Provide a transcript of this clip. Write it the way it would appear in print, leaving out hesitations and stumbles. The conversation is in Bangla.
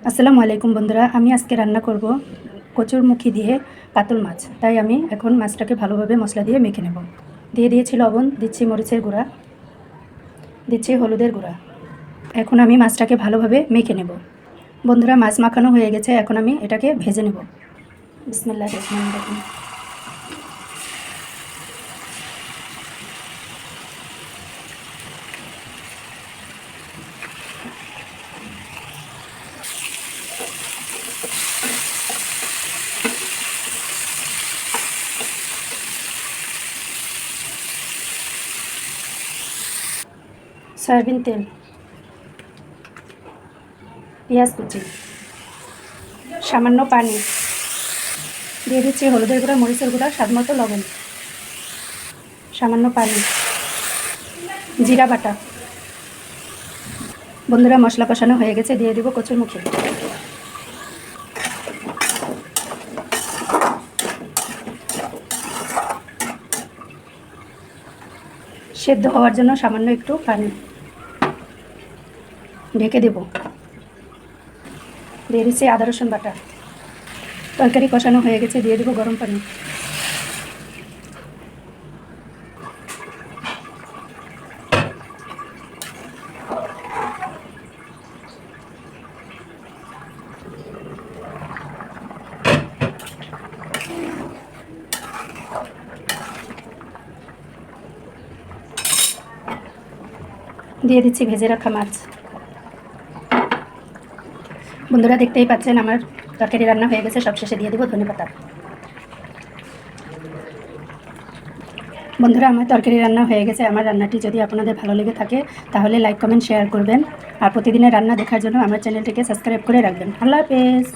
আসসালামু আলাইকুম বন্ধুরা, আমি আজকে রান্না করব কচুরমুখী দিয়ে কাতল মাছ। তাই আমি এখন মাছটাকে ভালোভাবে মশলা দিয়ে মেখে নেব। দিয়ে দিয়েছি লবণ, দিচ্ছি মরিচের গুঁড়া, দিচ্ছি হলুদের গুঁড়া। এখন আমি মাছটাকে ভালোভাবে মেখে নেব। বন্ধুরা, মাছ মাখানো হয়ে গেছে, এখন আমি এটাকে ভেজে নেব। বিসমিল্লাহির রহমানির রহিম। সয়াবিন তেল, পেঁয়াজ কুচি, সামান্য পানি, দিয়ে দিচ্ছি হলুদের গুঁড়া, মরিচের গুঁড়া, স্বাদমতো লবণ, সামান্য পানি, জিরা বাটা। বন্ধুরা, মশলা কষানো হয়ে গেছে, দিয়ে দেব কচুরমুখী। সেদ্ধ হওয়ার জন্য সামান্য একটু পানি ঢেকে দেব। দিয়ে দিচ্ছি আদা রসুন বাটা। তরকারি কষানো হয়ে গেছে, দিয়ে দেব গরম পানি। দিয়ে দিচ্ছি ভেজে রাখা মাছ। বন্ধুরা, দেখতেই পাচ্ছেন আমার তরকারি রান্না হয়ে গেছে। সবশেষে দিয়ে দেবো ধনেপাতা। বন্ধুরা, আমার তরকারি রান্না হয়ে গেছে। আমার রান্নাটি যদি আপনাদের ভালো লেগে থাকে তাহলে লাইক কমেন্ট শেয়ার করবেন, আর প্রতিদিনের রান্না দেখার জন্য আমার চ্যানেলটিকে সাবস্ক্রাইব করে রাখবেন। আল্লাহ হাফেজ।